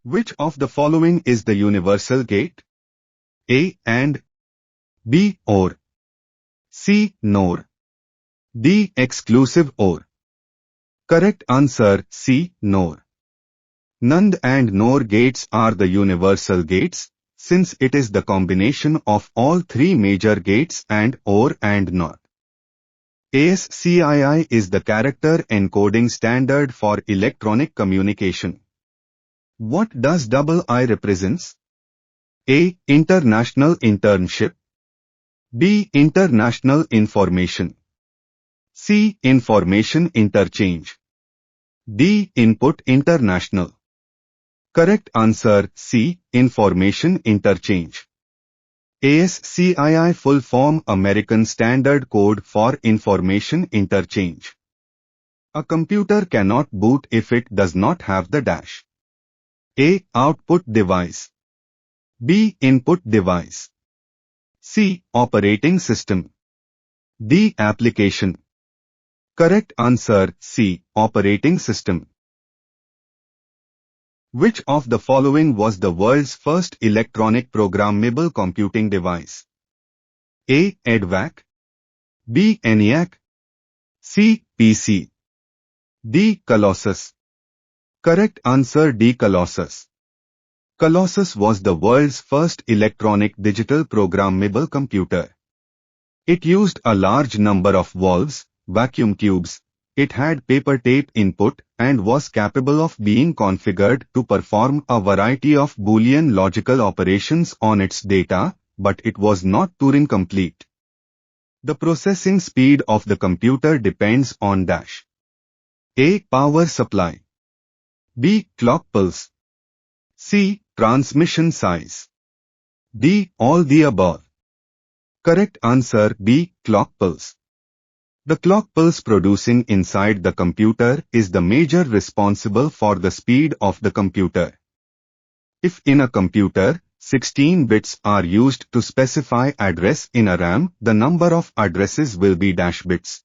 Which of the following is the universal gate? A and, B or, C nor, D exclusive or. Correct answer C nor. NAND and NOR gates are the universal gates, since it is the combination of all three major gates and OR and NOR. ASCII is the character encoding standard for electronic communication. What does II represents? A. International internship. B. International information. C. Information interchange. D. Input international. Correct answer C. Information interchange. ASCII full form American Standard Code for Information Interchange. A computer cannot boot if it does not have the dash. A. Output device. B. Input device. C. Operating system. D. Application. Correct answer C. Operating system. Which of the following was the world's first electronic programmable computing device? A. EDVAC. B. ENIAC. C. PC. D. Colossus. Correct answer D. Colossus. Colossus was the world's first electronic digital programmable computer. It used a large number of valves, vacuum tubes. It had paper tape input and was capable of being configured to perform a variety of Boolean logical operations on its data, but it was not Turing complete. The processing speed of the computer depends on dash. A. Power supply. B. Clock pulse. C. Transmission size. D. All the above. Correct answer B. Clock pulse. The clock pulse producing inside the computer is the major responsible for the speed of the computer. If in a computer, 16 bits are used to specify address in a RAM, the number of addresses will be dash bits.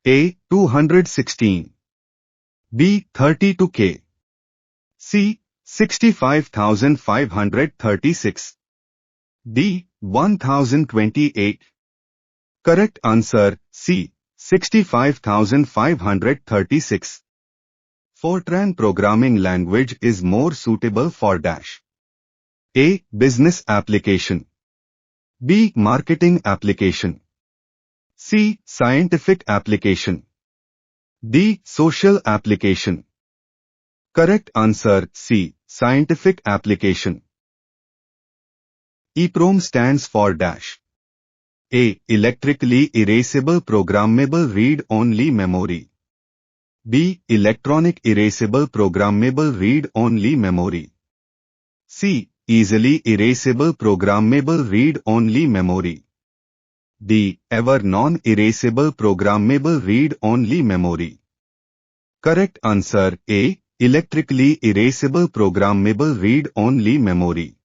A. 216. B. 32K. C. 65,536. D. 1028. Correct answer C. 65,536. Fortran programming language is more suitable for dash. A. Business application. B. Marketing application. C. Scientific application. D. Social application. Correct answer C. Scientific application. EEPROM stands for dash. A. Electrically erasable programmable read-only memory. B. Electronic erasable programmable read-only memory. C. Easily erasable programmable read-only memory. D. Ever non-erasable programmable read-only memory. Correct answer A. Electrically erasable programmable read-only memory.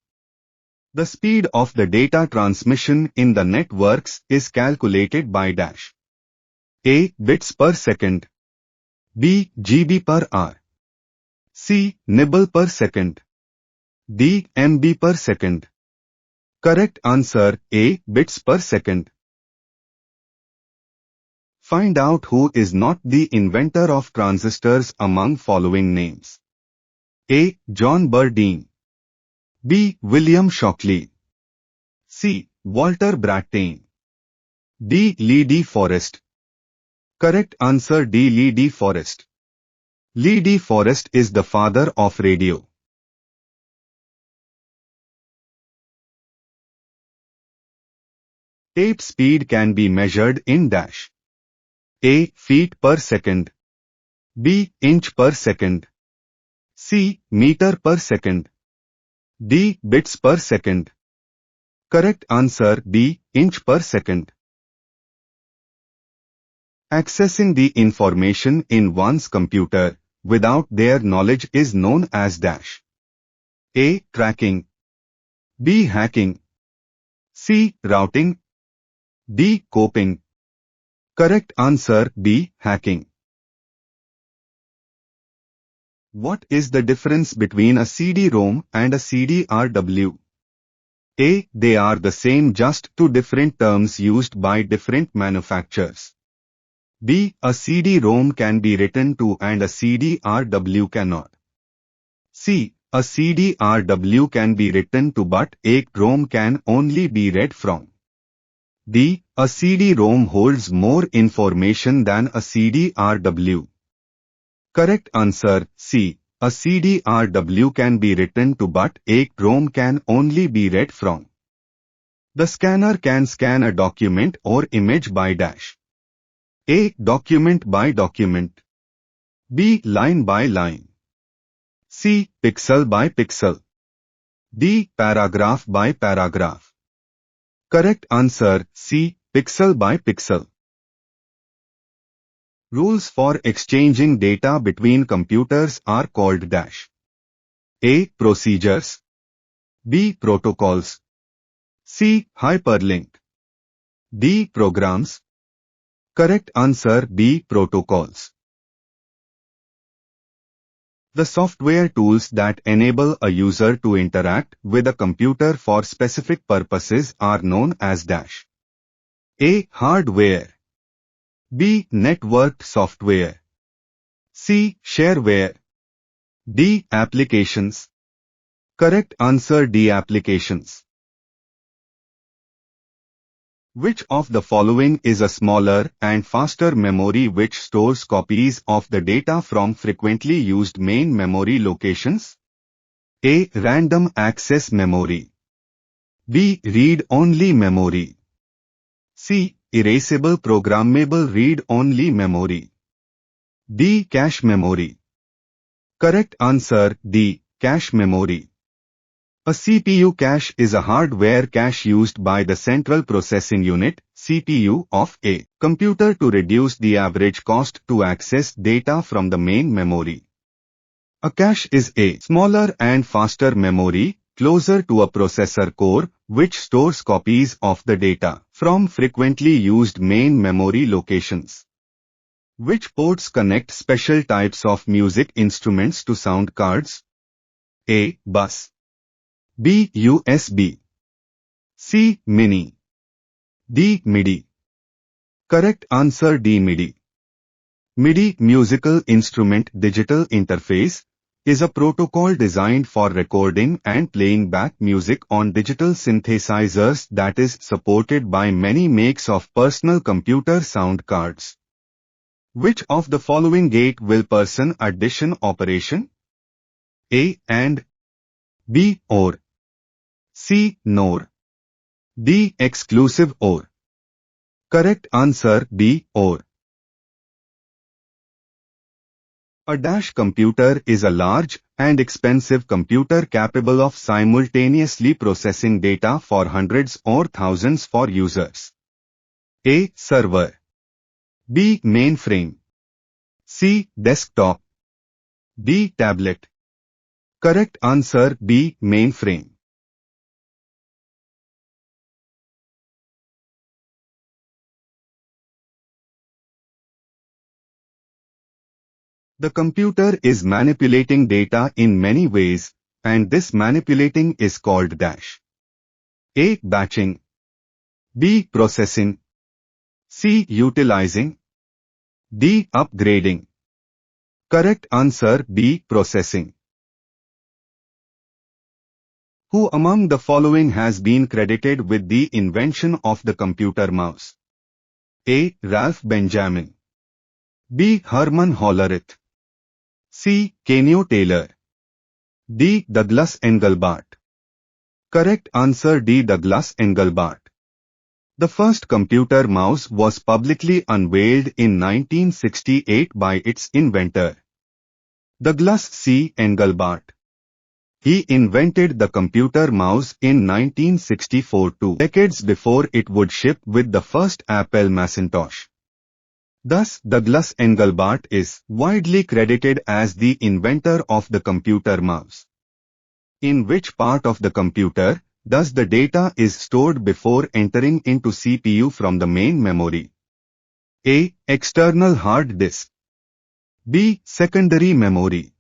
The speed of the data transmission in the networks is calculated by dash. A. Bits per second. B. GB per hour. C. Nibble per second. D. MB per second. Correct answer A. Bits per second. Find out who is not the inventor of transistors among following names. A. John Burdeen. B. William Shockley. C. Walter Brattain. D. Lee De Forest. Correct answer D. Lee De Forest. Lee De Forest is the father of radio. Tape speed can be measured in dash. A. Feet per second. B. Inch per second. C. Meter per second. D. Bits per second. Correct answer B. Inch per second. Accessing the information in one's computer without their knowledge is known as dash. A. Tracking. B. Hacking. C. Routing. D. Coping. Correct answer B. Hacking. What is the difference between a CD-ROM and a CD-RW? A. They are the same, just two different terms used by different manufacturers. B. A CD-ROM can be written to and a CD-RW cannot. C. A CD-RW can be written to but a ROM can only be read from. D. A CD-ROM holds more information than a CD-RW. Correct answer C. A CD-RW can be written to but a ROM can only be read from. The scanner can scan a document or image by dash. A. Document by document. B. Line by line. C. Pixel by pixel. D. Paragraph by paragraph. Correct answer C. Pixel by pixel. Rules for exchanging data between computers are called dash. A. Procedures. B. Protocols. C. Hyperlink. D. Programs. Correct answer B. Protocols. The software tools that enable a user to interact with a computer for specific purposes are known as dash. A. Hardware. B. Networked software. C. Shareware. D. Applications. Correct answer D. Applications. Which of the following is a smaller and faster memory which stores copies of the data from frequently used main memory locations? A. Random access memory. B. Read-only memory. C. Erasable programmable read-only memory. D. Cache memory. Correct answer D. Cache memory. A CPU cache is a hardware cache used by the Central Processing Unit (CPU) of a computer to reduce the average cost to access data from the main memory. A cache is a smaller and faster memory closer to a processor core which stores copies of the data from frequently used main memory locations. Which ports connect special types of music instruments to sound cards? A. Bus. B. USB. C. Mini. D. MIDI. Correct answer D. MIDI. MIDI Musical Instrument Digital Interface is a protocol designed for recording and playing back music on digital synthesizers that is supported by many makes of personal computer sound cards. Which of the following gate will person addition operation? A. And. B. Or. C. Nor. D. Exclusive or. Correct answer B. Or. A dash computer is a large and expensive computer capable of simultaneously processing data for hundreds or thousands for users. A. Server. B. Mainframe. C. Desktop. D. Tablet. Correct answer B. Mainframe. The computer is manipulating data in many ways, and this manipulating is called dash. A. Batching. B. Processing. C. Utilizing. D. Upgrading. Correct answer B. Processing. Who among the following has been credited with the invention of the computer mouse? A. Ralph Benjamin. B. Herman Hollerith. C. Kenyo Taylor. D. Douglas Engelbart. Correct answer D. Douglas Engelbart. The first computer mouse was publicly unveiled in 1968 by its inventor, Douglas C. Engelbart. He invented the computer mouse in 1964, 2 decades before it would ship with the first Apple Macintosh. Thus, Douglas Engelbart is widely credited as the inventor of the computer mouse. In which part of the computer does the data is stored before entering into CPU from the main memory? A. External hard disk. B. Secondary memory.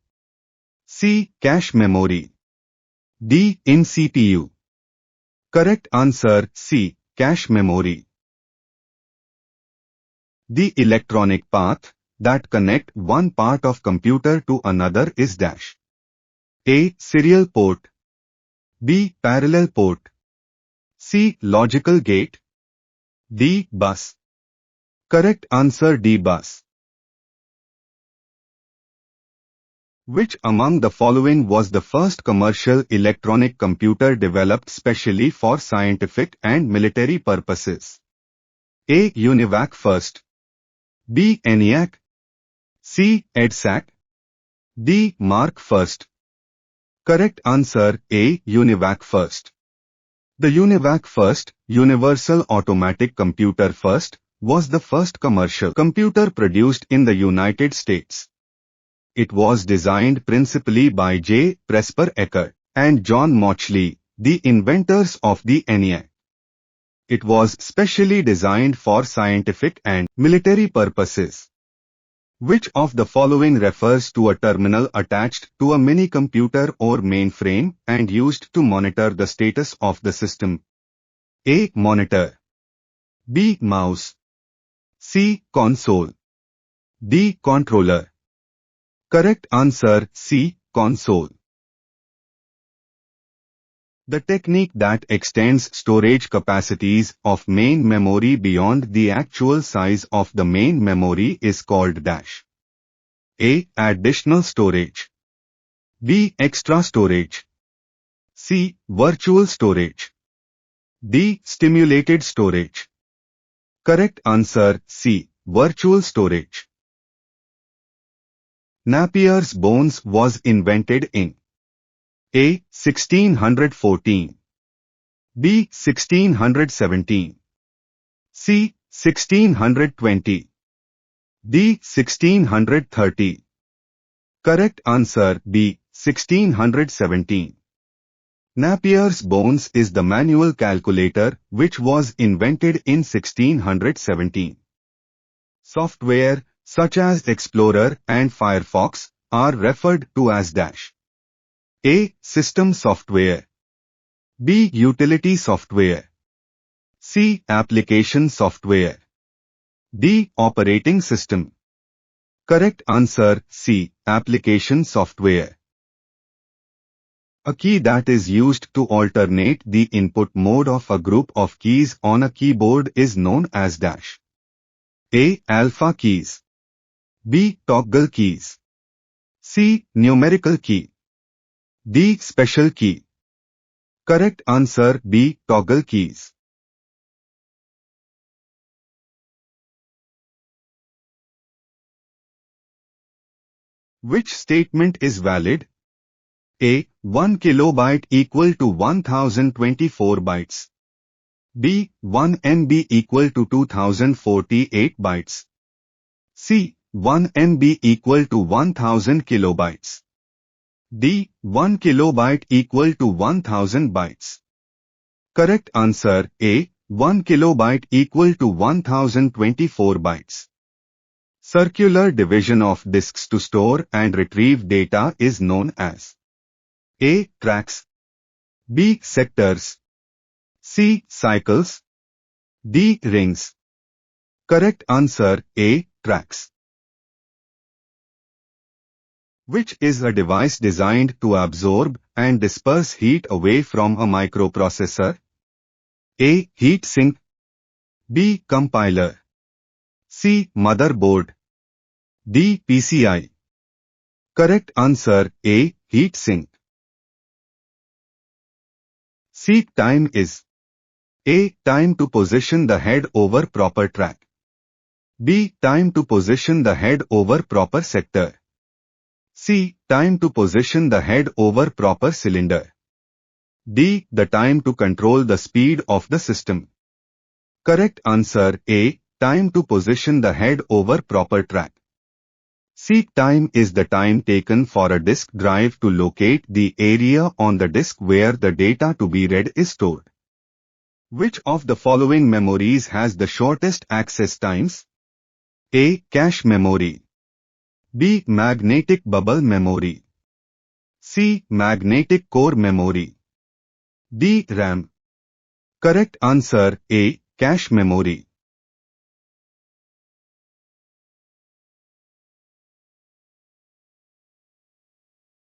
C. Cache memory. D. In CPU. Correct answer C. Cache memory. The electronic path that connect one part of computer to another is dash. A. Serial port. B. Parallel port. C. Logical gate. D. Bus. Correct answer D. Bus. Which among the following was the first commercial electronic computer developed specially for scientific and military purposes? A. UNIVAC first. B. ENIAC. C. EDSAC. D. Mark first. Correct answer A. UNIVAC first. The UNIVAC first, Universal Automatic Computer first, was the first commercial computer produced in the United States. It was designed principally by J. Presper Eckert and John Mauchly, the inventors of the ENIAC. It was specially designed for scientific and military purposes. Which of the following refers to a terminal attached to a mini-computer or mainframe and used to monitor the status of the system? A. Monitor. B. Mouse. C. Console. D. Controller. Correct answer C. Console. The technique that extends storage capacities of main memory beyond the actual size of the main memory is called dash. A. Additional storage. B. Extra storage. C. Virtual storage. D. Stimulated storage. Correct answer C. Virtual storage. Napier's bones was invented in A. 1614. B. 1617. C. 1620. D. 1630. Correct answer B. 1617. Napier's bones is the manual calculator which was invented in 1617. Software such as Explorer and Firefox are referred to as dash. A. System software. B. Utility software. C. Application software. D. Operating system. Correct answer C. Application software. A key that is used to alternate the input mode of a group of keys on a keyboard is known as dash. A. Alpha keys. B. Toggle keys. C. Numerical key. D. Special key. Correct answer B. Toggle keys. Which statement is valid? A. 1 kilobyte equal to 1024 bytes. B. 1 MB equal to 2048 bytes. C. 1 MB equal to 1000 kilobytes. D. 1 kilobyte equal to 1000 bytes. Correct answer A. 1 kilobyte equal to 1024 bytes. Circular division of disks to store and retrieve data is known as A. Tracks. B. Sectors. C. Cycles. D. Rings. Correct answer A. Tracks. Which is a device designed to absorb and disperse heat away from a microprocessor? A. Heat sink. B. Compiler. C. Motherboard. D. PCI. Correct answer A. Heat sink. Seek time is A. Time to position the head over proper track. B. Time to position the head over proper sector. C. Time to position the head over proper cylinder. D. The time to control the speed of the system. Correct answer A. Time to position the head over proper track. Seek time is the time taken for a disk drive to locate the area on the disk where the data to be read is stored. Which of the following memories has the shortest access times? A. Cache memory. B. Magnetic bubble memory. C. Magnetic core memory. D. RAM. Correct answer A. Cache memory.